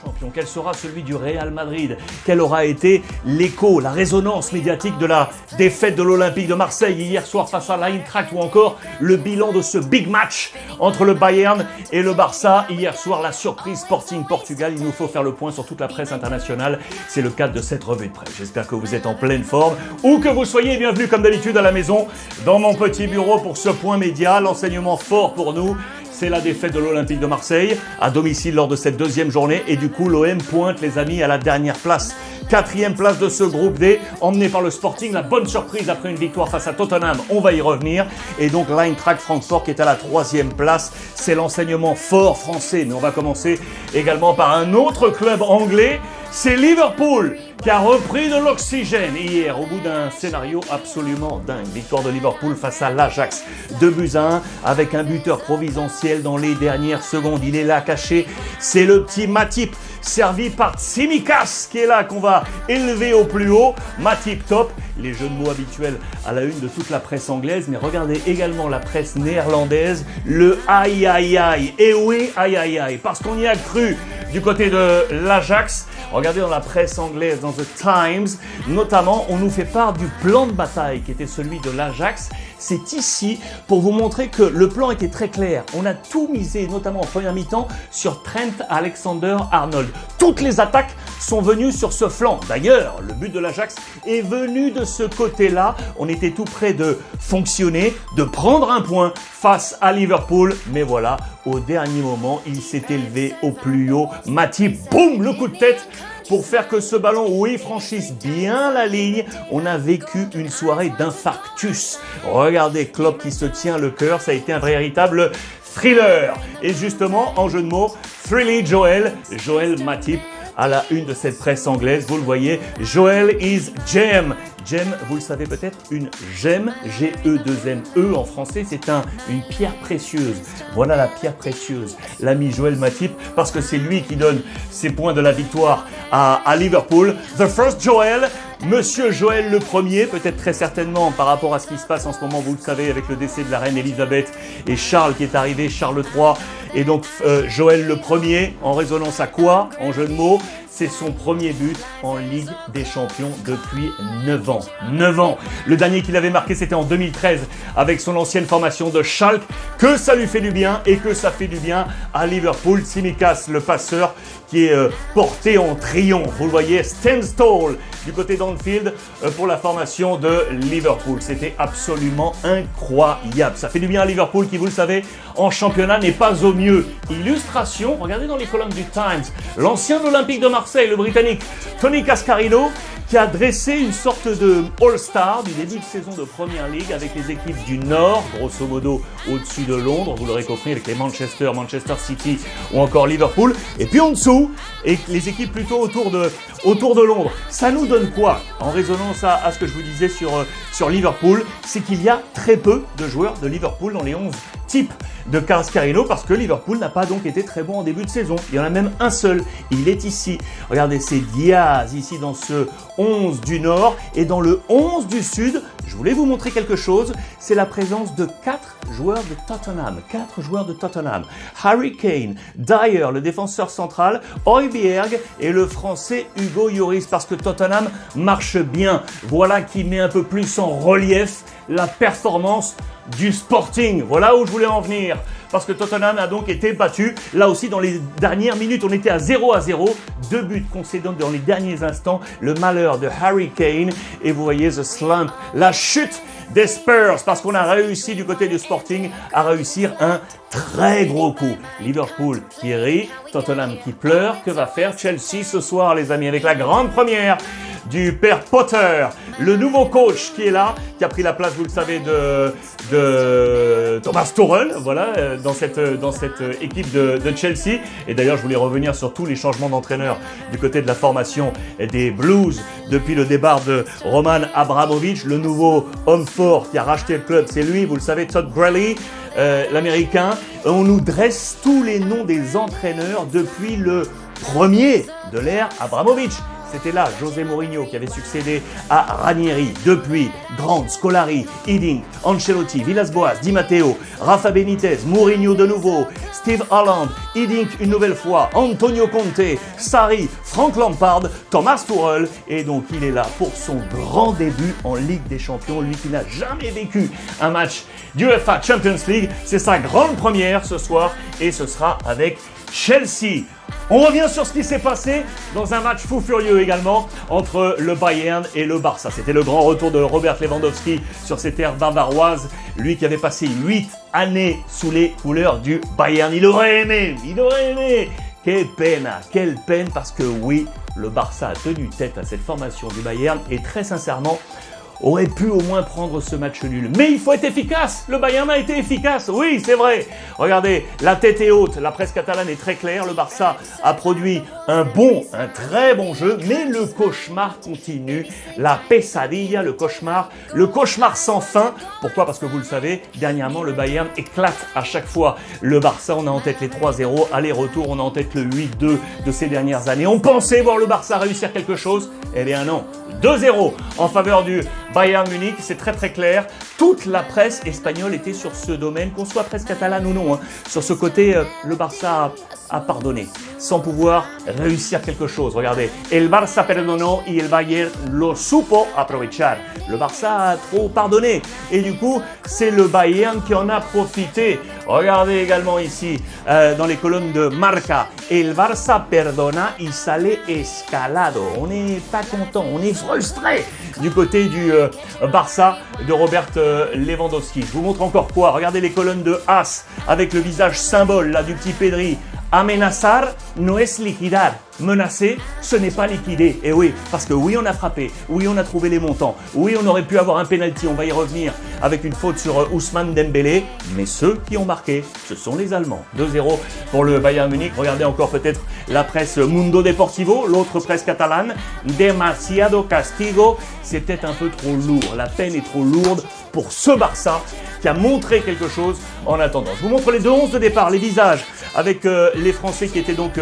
champions? Quel sera celui du Real Madrid? Quel aura été l'écho, la résonance médiatique de la défaite de l'Olympique de Marseille hier soir face à l'Eintracht, ou encore le bilan de ce big match entre le Bayern et le Barça hier soir, la surprise Sporting Portugal? Il nous faut faire le point sur toute la presse internationale. C'est le cadre de cette revue de presse. J'espère que vous êtes en pleine forme, où que vous soyez. Bienvenue comme d'habitude à la maison, dans mon petit bureau pour ce point média. L'enseignement fort pour nous, c'est la défaite de l'Olympique de Marseille à domicile lors de cette deuxième journée. Et du coup, l'OM pointe, les amis, à la dernière place. 4e place de ce groupe D, emmené par le Sporting. La bonne surprise après une victoire face à Tottenham, on va y revenir. Et donc l'Eintracht Francfort qui est à la 3e place. C'est l'enseignement fort français. Mais on va commencer également par un autre club anglais. C'est Liverpool qui a repris de l'oxygène hier au bout d'un scénario absolument dingue. Victoire de Liverpool face à l'Ajax, 2-1 avec un buteur providentiel dans les dernières secondes. Il est là caché, c'est le petit Matip, servi par Tsimikas qui est là, qu'on va élever au plus haut. Matip top, les jeux de mots habituels à la une de toute la presse anglaise, mais regardez également la presse néerlandaise, le aïe aïe aïe. Et oui, aïe aïe aïe, parce qu'on y a cru du côté de l'Ajax. Regardez dans la presse anglaise, dans The Times, notamment, on nous fait part du plan de bataille qui était celui de l'Ajax. C'est ici pour vous montrer que le plan était très clair. On a tout misé, notamment en première mi-temps, sur Trent Alexander-Arnold. Toutes les attaques sont venues sur ce flanc. D'ailleurs, le but de l'Ajax est venu de ce côté-là. On était tout près de fonctionner, de prendre un point face à Liverpool. Mais voilà, au dernier moment, il s'est élevé au plus haut. Matip, boum, le coup de tête pour faire que ce ballon, oui, franchisse bien la ligne. On a vécu une soirée d'infarctus. Regardez Klopp qui se tient le cœur. Ça a été un véritable thriller. Et justement, en jeu de mots, Thrilly Joel Matip à la une de cette presse anglaise. Vous le voyez, Joel is gem. Gem, vous le savez peut-être, une gemme, G-E-2-M-E en français, c'est une pierre précieuse. Voilà la pierre précieuse, l'ami Joel Matip, parce que c'est lui qui donne ses points de la victoire à Liverpool. The first Joel, Monsieur Joël le premier, peut-être très certainement par rapport à ce qui se passe en ce moment, vous le savez, avec le décès de la reine Elisabeth et Charles qui est arrivé, Charles III. Et donc Joël le premier, en résonance à quoi? En jeu de mots, c'est son premier but en Ligue des Champions depuis 9 ans. 9 ans. Le dernier qu'il avait marqué, c'était en 2013 avec son ancienne formation de Schalke. Que ça lui fait du bien et que ça fait du bien à Liverpool. Tsimikas, le passeur, qui est porté en triomphe. Vous le voyez, stands tall du côté d'Anfield pour la formation de Liverpool. C'était absolument incroyable. Ça fait du bien à Liverpool qui, vous le savez, en championnat n'est pas au mieux. Illustration, regardez dans les colonnes du Times, l'ancien Olympique de Marseille, le Britannique Tony Cascarino, qui a dressé une sorte de All-Star du début de saison de Premier League avec les équipes du Nord, grosso modo au-dessus de Londres, vous l'aurez compris, avec les Manchester City ou encore Liverpool, et puis en dessous, et les équipes plutôt autour de Londres. Ça nous donne quoi? En résonance à ce que je vous disais sur Liverpool, c'est qu'il y a très peu de joueurs de Liverpool dans les 11 types de Cascarino, parce que Liverpool n'a pas donc été très bon en début de saison. Il y en a même un seul, il est ici. Regardez, c'est Diaz ici dans ce 11 du Nord, et dans le 11 du Sud, je voulais vous montrer quelque chose, c'est la présence de 4 joueurs de Tottenham. 4 joueurs de Tottenham. Harry Kane, Dyer, le défenseur central, Højbjerg et le français Hugo Lloris, parce que Tottenham marche bien. Voilà qui met un peu plus en relief la performance du Sporting. Voilà où je voulais en venir. Parce que Tottenham a donc été battu. Là aussi, dans les dernières minutes, on était à 0-0. 2 buts concédés dans les derniers instants. Le malheur de Harry Kane. Et vous voyez the slump, la chute des Spurs. Parce qu'on a réussi du côté du Sporting à réussir un très gros coup. Liverpool qui rit, Tottenham qui pleure. Que va faire Chelsea ce soir, les amis, avec la grande première du père Potter, le nouveau coach qui est là, qui a pris la place, vous le savez, de Thomas Tuchel, voilà, dans cette équipe de Chelsea. Et d'ailleurs, je voulais revenir sur tous les changements d'entraîneur du côté de la formation des Blues depuis le départ de Roman Abramovich, le nouveau homme fort qui a racheté le club, c'est lui, vous le savez, Todd Boehly, l'américain. On nous dresse tous les noms des entraîneurs depuis le premier de l'ère Abramovich. c'était là José Mourinho qui avait succédé à Ranieri. Depuis, Grant, Scolari, Hiddink, Ancelotti, Villas-Boas, Di Matteo, Rafa Benitez, Mourinho de nouveau, Steve Haaland, Hiddink une nouvelle fois, Antonio Conte, Sarri, Frank Lampard, Thomas Tuchel, et donc il est là pour son grand début en Ligue des Champions, lui qui n'a jamais vécu un match d'UEFA Champions League. C'est sa grande première ce soir et ce sera avec Chelsea. On revient sur ce qui s'est passé dans un match fou furieux également entre le Bayern et le Barça. C'était le grand retour de Robert Lewandowski sur ces terres bavaroises. Lui qui avait passé 8 années sous les couleurs du Bayern. Il aurait aimé. Quelle peine parce que oui, le Barça a tenu tête à cette formation du Bayern et très sincèrement, aurait pu au moins prendre ce match nul. Mais il faut être efficace. Le Bayern a été efficace. Oui, c'est vrai. Regardez, la tête est haute. La presse catalane est très claire. Le Barça a produit un très bon jeu. Mais le cauchemar continue. La pesadilla, le cauchemar sans fin. Pourquoi? Parce que vous le savez, dernièrement, le Bayern éclate à chaque fois. Le Barça, on a en tête les 3-0. Aller-retour, on a en tête le 8-2 de ces dernières années. On pensait voir le Barça réussir quelque chose. Eh bien non. 2-0 en faveur du Bayern Munich, c'est très très clair. Toute la presse espagnole était sur ce domaine, qu'on soit presse catalane ou non. Sur ce côté, le Barça a pardonné, sans pouvoir réussir quelque chose. Regardez, el Barça perdonó y el Bayern lo supo aprovechar. Le Barça a trop pardonné et du coup, c'est le Bayern qui en a profité. Regardez également ici, dans les colonnes de Marca, el Barça perdona y sale escalado. On n'est pas content, on est frustré du côté du Barça de Robert Lewandowski. Je vous montre encore quoi. Regardez les colonnes de As avec le visage symbole là du petit Pedri. Amenazar no es liquidar. Menacer, ce n'est pas liquider. Et oui, parce que oui, on a frappé. Oui, on a trouvé les montants. Oui, on aurait pu avoir un penalty. On va y revenir avec une faute sur Ousmane Dembélé. Mais ceux qui ont marqué, ce sont les Allemands. 2-0 pour le Bayern Munich. Regardez encore peut-être la presse Mundo Deportivo, l'autre presse catalane. Demasiado castigo. C'est peut-être un peu trop lourd. La peine est trop lourde pour ce Barça qui a montré quelque chose en attendant. Je vous montre les deux 11 de départ, les visages avec les Français qui étaient donc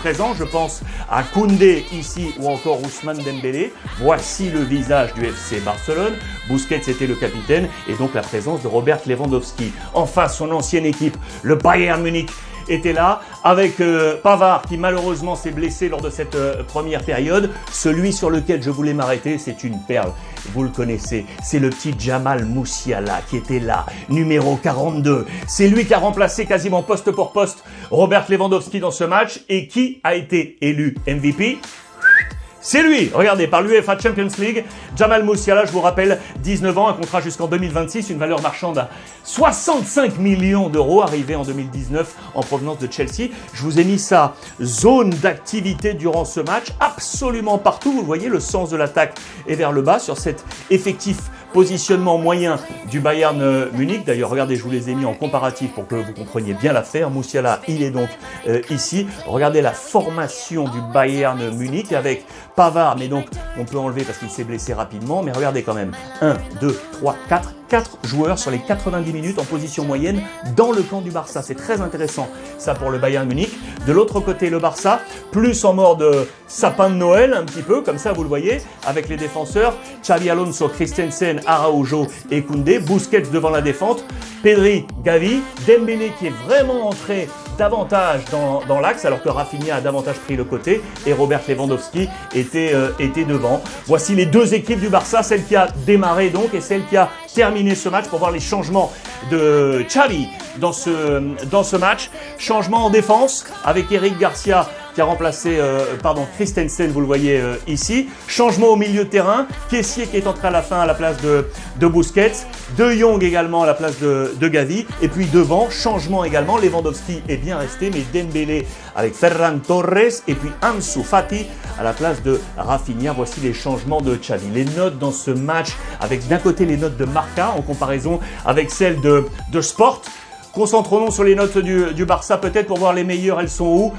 présents. Je pense à Koundé ici ou encore Ousmane Dembélé. Voici le visage du FC Barcelone. Busquets était le capitaine et donc la présence de Robert Lewandowski. En face, son ancienne équipe, le Bayern Munich, était là avec Pavard qui malheureusement s'est blessé lors de cette première période. Celui sur lequel je voulais m'arrêter, c'est une perle. Vous le connaissez, c'est le petit Jamal Musiala qui était là, numéro 42. C'est lui qui a remplacé quasiment poste pour poste Robert Lewandowski dans ce match et qui a été élu MVP. C'est lui, regardez, par l'UEFA Champions League, Jamal Musiala, je vous rappelle, 19 ans, un contrat jusqu'en 2026, une valeur marchande à 65 millions d'euros, arrivé en 2019 en provenance de Chelsea. Je vous ai mis sa zone d'activité durant ce match, absolument partout, vous voyez, le sens de l'attaque est vers le bas sur cet effectif positionnement moyen du Bayern Munich. D'ailleurs, regardez, je vous les ai mis en comparatif pour que vous compreniez bien l'affaire. Musiala, il est donc ici. Regardez la formation du Bayern Munich avec Pavard, mais donc on peut enlever parce qu'il s'est blessé rapidement. Mais regardez quand même, 1, 2, 3, 4 joueurs sur les 90 minutes en position moyenne dans le camp du Barça. C'est très intéressant, ça, pour le Bayern Munich. De l'autre côté, le Barça, plus en mode sapin de Noël, un petit peu, comme ça, vous le voyez, avec les défenseurs, Xabi Alonso, Christensen, Araujo et Koundé, Busquets devant la défense, Pedri, Gavi, Dembélé qui est vraiment entré davantage dans l'axe, alors que Rafinha a davantage pris le côté et Robert Lewandowski était devant. Voici les deux équipes du Barça, celle qui a démarré donc et celle qui a terminé ce match pour voir les changements de Xavi dans ce match. Changement en défense avec Eric Garcia qui a remplacé Christensen, vous le voyez ici. Changement au milieu de terrain, Kessié qui est entré à la fin à la place de Busquets, De Jong également à la place de Gavi, et puis devant, changement également, Lewandowski est bien resté, mais Dembélé avec Ferran Torres, et puis Ansu Fati à la place de Rafinha. Voici les changements de Xavi. Les notes dans ce match, avec d'un côté les notes de Marca en comparaison avec celles de Sport. Concentrons-nous sur les notes du Barça peut-être pour voir les meilleures, elles sont où.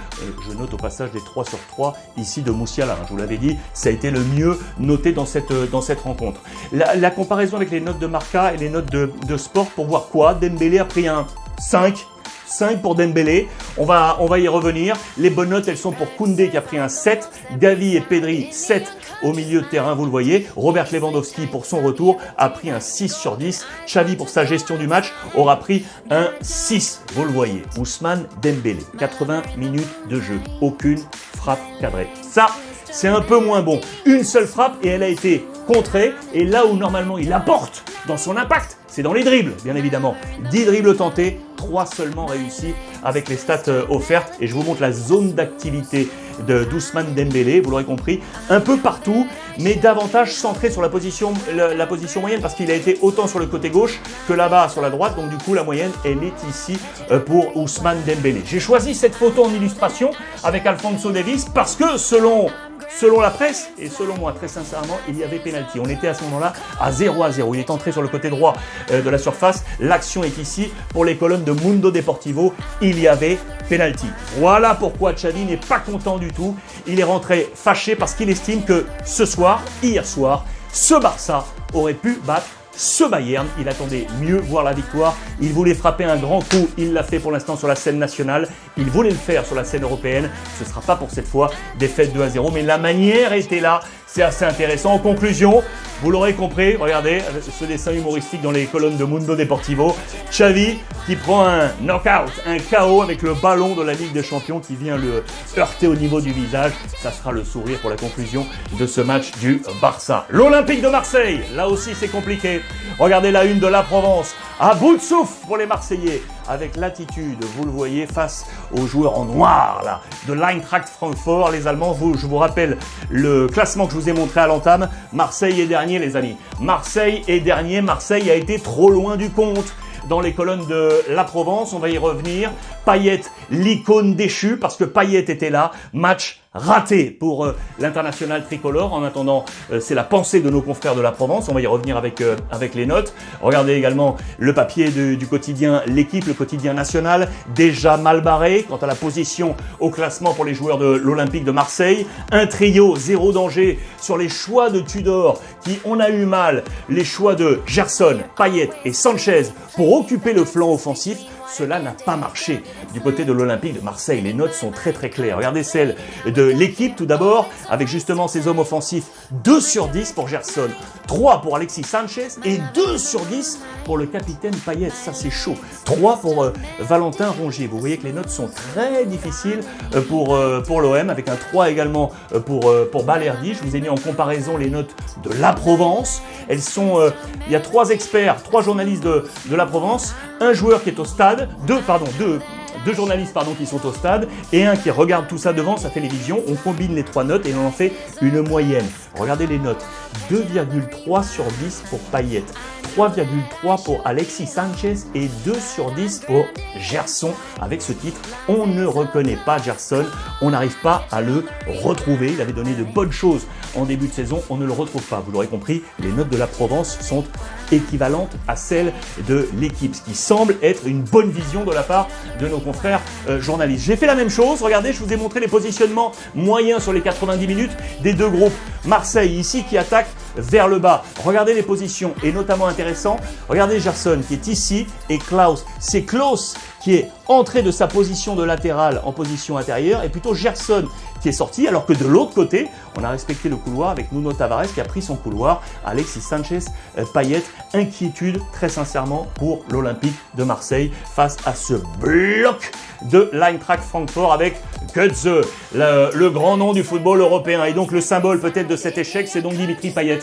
Je note au passage des 3 sur 3 ici de Musiala, je vous l'avais dit, ça a été le mieux noté dans cette rencontre. La comparaison avec les notes de Marca et les notes de Sport pour voir quoi. Dembélé a pris un 5 5 pour Dembélé. On va y revenir. Les bonnes notes, elles sont pour Koundé qui a pris un 7. Gavi et Pedri, 7 au milieu de terrain, vous le voyez. Robert Lewandowski, pour son retour, a pris un 6 sur 10. Xavi, pour sa gestion du match, aura pris un 6. Vous le voyez. Ousmane Dembélé, 80 minutes de jeu. Aucune frappe cadrée. Ça, c'est un peu moins bon. Une seule frappe et elle a été contrée. Et là où normalement il apporte dans son impact, c'est dans les dribbles, bien évidemment. 10 dribbles tentés, 3 seulement réussis avec les stats offertes. Et je vous montre la zone d'activité d'Ousmane Dembélé, vous l'aurez compris, un peu partout, mais davantage centré sur la position moyenne, parce qu'il a été autant sur le côté gauche que là-bas sur la droite. Donc du coup, la moyenne, elle est ici pour Ousmane Dembélé. J'ai choisi cette photo en illustration avec Alphonso Davies parce que selon la presse, et selon moi, très sincèrement, il y avait pénalty. On était à ce moment-là à 0-0. Il est entré sur le côté droit de la surface. L'action est ici pour les colonnes de Mundo Deportivo. Il y avait pénalty. Voilà pourquoi Xavi n'est pas content du tout. Il est rentré fâché parce qu'il estime que hier soir, ce Barça aurait pu battre ce Bayern. Il attendait mieux voir la victoire. Il voulait frapper un grand coup. Il l'a fait pour l'instant sur la scène nationale. Il voulait le faire sur la scène européenne. Ce ne sera pas pour cette fois défaite 2-0. Mais la manière était là. C'est assez intéressant. En conclusion, vous l'aurez compris, regardez ce dessin humoristique dans les colonnes de Mundo Deportivo. Xavi qui prend un knockout, un KO avec le ballon de la Ligue des Champions qui vient le heurter au niveau du visage. Ça sera le sourire pour la conclusion de ce match du Barça. L'Olympique de Marseille, là aussi c'est compliqué. Regardez la une de la Provence, à bout de souffle pour les Marseillais, avec l'attitude, vous le voyez, face aux joueurs en noir là, de l'Eintracht Francfort, les Allemands. Je vous rappelle le classement que je vous ai montré à l'entame. Marseille est dernier, les amis. Marseille est dernier. Marseille a été trop loin du compte dans les colonnes de la Provence. On va y revenir. Payet, l'icône déchue, parce que Payet était là. Match raté pour l'international tricolore. En attendant, c'est la pensée de nos confrères de la Provence. On va y revenir avec les notes. Regardez également le papier du quotidien L'Équipe, le quotidien national, déjà mal barré quant à la position au classement pour les joueurs de l'Olympique de Marseille. Un trio, zéro danger sur les choix de Tudor qui, on a eu mal, les choix de Gerson, Payet et Sanchez pour occuper le flanc offensif. Cela n'a pas marché du côté de l'Olympique de Marseille. Les notes sont très très claires. Regardez celle de L'Équipe tout d'abord, avec justement ses hommes offensifs. 2 sur 10 pour Gerson, 3 pour Alexis Sanchez et 2 sur 10 pour le capitaine Payet. Ça c'est chaud. 3 pour Valentin Rongier. Vous voyez que les notes sont très difficiles pour l'OM, avec un 3 également pour Balerdi. Je vous ai mis en comparaison les notes de la Provence. Elles sont, il y a 3 experts, 3 journalistes de la Provence, un joueur qui est au stade, deux journalistes qui sont au stade et un qui regarde tout ça devant sa télévision. On combine les 3 notes et on en fait une moyenne. Regardez les notes. 2,3 sur 10 pour Payet, 3,3 pour Alexis Sanchez et 2 sur 10 pour Gerson. Avec ce titre, on ne reconnaît pas Gerson, on n'arrive pas à le retrouver. Il avait donné de bonnes choses en début de saison, on ne le retrouve pas. Vous l'aurez compris, les notes de la Provence sont équivalentes à celles de L'Équipe, ce qui semble être une bonne vision de la part de nos confrères journalistes. J'ai fait la même chose, regardez, je vous ai montré les positionnements moyens sur les 90 minutes des deux groupes. Marseille ici qui attaque vers le bas. Regardez les positions et notamment intéressant, regardez Gerson qui est ici et Klaus. C'est Klaus qui est entré de sa position de latéral en position intérieure et plutôt Gerson qui est sorti, alors que de l'autre côté, on a respecté le couloir avec Nuno Tavares qui a pris son couloir, Alexis Sanchez, Payet. Inquiétude très sincèrement pour l'Olympique de Marseille face à ce bloc de l'Eintracht Francfort avec Götze, le grand nom du football européen. Et donc le symbole peut-être de cet échec, c'est donc Dimitri Payet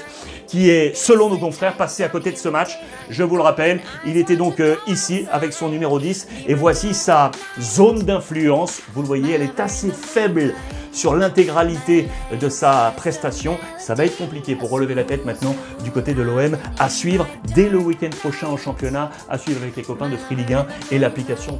qui est, selon nos confrères, passé à côté de ce match. Je vous le rappelle, il était donc ici avec son numéro 10 et voici sa zone d'influence. Vous le voyez, elle est assez faible sur l'intégralité de sa prestation. Ça va être compliqué pour relever la tête maintenant du côté de l'OM, à suivre dès le week-end prochain en championnat, à suivre avec les copains de Free Ligue 1 et l'application